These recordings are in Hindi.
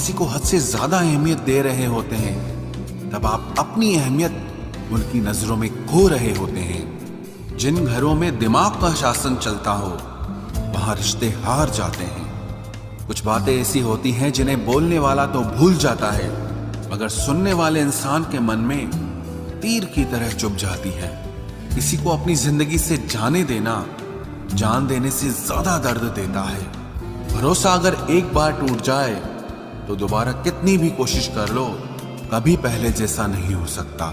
किसी को हद से ज्यादा अहमियत दे रहे होते हैं, तब आप अपनी अहमियत उनकी नजरों में खो रहे होते हैं। जिन घरों में दिमाग का शासन चलता हो, वहां रिश्ते हार जाते हैं। कुछ बातें ऐसी होती हैं जिन्हें बोलने वाला तो भूल जाता है, मगर सुनने वाले इंसान के मन में तीर की तरह चुभ जाती है। किसी को अपनी जिंदगी से जाने देना जान देने से ज्यादा दर्द देता है। भरोसा अगर एक बार टूट जाए तो दोबारा कितनी भी कोशिश कर लो, कभी पहले जैसा नहीं हो सकता।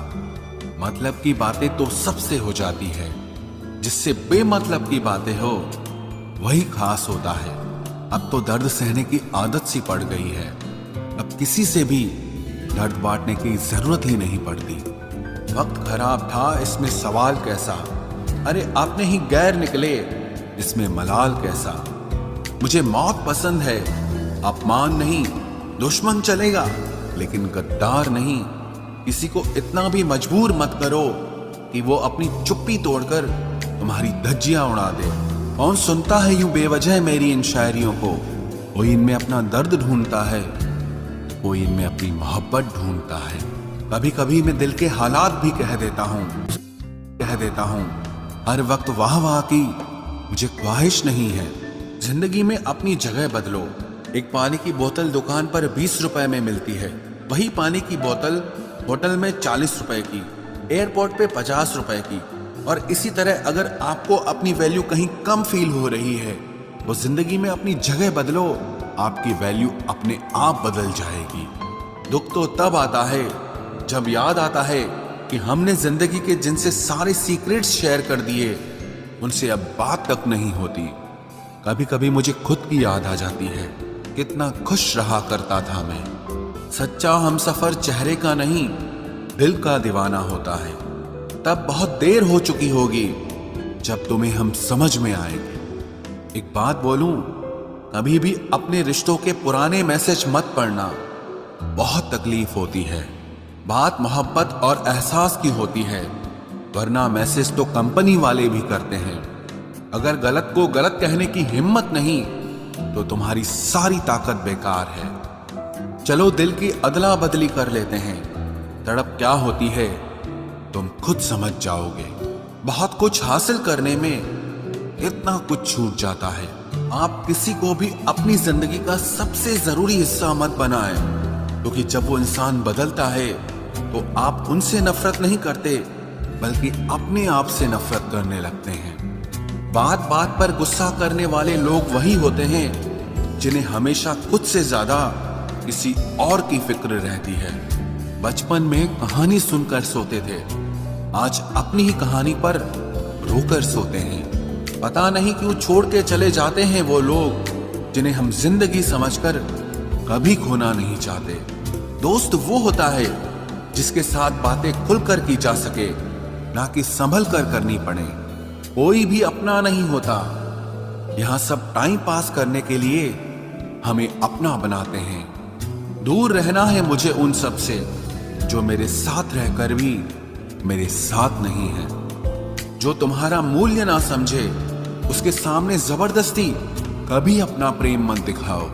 मतलब की बातें तो सबसे हो जाती है, जिससे बेमतलब की बातें हो वही खास होता है। अब तो दर्द सहने की आदत सी पड़ गई है। अब किसी से भी दर्द बांटने की जरूरत ही नहीं पड़ती। वक्त खराब था, इसमें सवाल कैसा। अरे आपने ही गैर निकले, इसमें मलाल कैसा। मुझे मौत पसंद है, अपमान नहीं। दुश्मन चलेगा लेकिन गद्दार नहीं। किसी को इतना भी मजबूर मत करो कि वो अपनी चुप्पी तोड़कर तुम्हारी धज्जियां उड़ा दे। कौन सुनता है यूं बेवजह मेरी इन शायरियों को। कोई इनमें अपना दर्द ढूंढता है, कोई इनमें अपनी मोहब्बत ढूंढता है। कभी कभी मैं दिल के हालात भी कह देता हूं। हर वक्त वाह वाह की मुझे ख्वाहिश नहीं है। जिंदगी में अपनी जगह बदलो। एक पानी की बोतल दुकान पर 20 रुपए में मिलती है, वही पानी की बोतल होटल में 40 रुपए की, एयरपोर्ट पे 50 रुपए की। और इसी तरह अगर आपको अपनी वैल्यू कहीं कम फील हो रही है, तो जिंदगी में अपनी जगह बदलो, आपकी वैल्यू अपने आप बदल जाएगी। दुख तो तब आता है जब याद आता है कि हमने जिंदगी के जिनसे सारे सीक्रेट्स शेयर कर दिए, उनसे अब बात तक नहीं होती। कभी कभी मुझे खुद की याद आ जाती है, कितना खुश रहा करता था मैं। सच्चा हमसफर चेहरे का नहीं, दिल का दीवाना होता है। तब बहुत देर हो चुकी होगी जब तुम्हें हम समझ में आएगी। एक बात बोलूं, कभी भी अपने रिश्तों के पुराने मैसेज मत पढ़ना, बहुत तकलीफ होती है। बात मोहब्बत और एहसास की होती है, वरना मैसेज तो कंपनी वाले भी करते हैं। अगर गलत को गलत कहने की हिम्मत नहीं तो तुम्हारी सारी ताकत बेकार है। चलो दिल की अदला बदली कर लेते हैं, तड़प क्या होती है तुम खुद समझ जाओगे। बहुत कुछ हासिल करने में इतना कुछ छूट जाता है। आप किसी को भी अपनी जिंदगी का सबसे जरूरी हिस्सा मत बनाएं, क्योंकि जब वो इंसान बदलता है तो आप उनसे नफरत नहीं करते, बल्कि अपने आप से नफरत करने लगते हैं। बात बात पर गुस्सा करने वाले लोग वही होते हैं जिन्हें हमेशा खुद से ज्यादा किसी और की फिक्र रहती है। बचपन में कहानी सुनकर सोते थे, आज अपनी ही कहानी पर रोकर सोते हैं। पता नहीं क्यों छोड़ के चले जाते हैं वो लोग जिन्हें हम जिंदगी समझकर कभी खोना नहीं चाहते। दोस्त वो होता है जिसके साथ बातें खुलकर की जा सके, ना कि संभल कर करनी पड़े। कोई भी अपना नहीं होता, यहाँ सब टाइम पास करने के लिए हमें अपना बनाते हैं। दूर रहना है मुझे उन सब से जो मेरे साथ रहकर भी मेरे साथ नहीं है। जो तुम्हारा मूल्य ना समझे, उसके सामने जबरदस्ती कभी अपना प्रेम मत दिखाओ।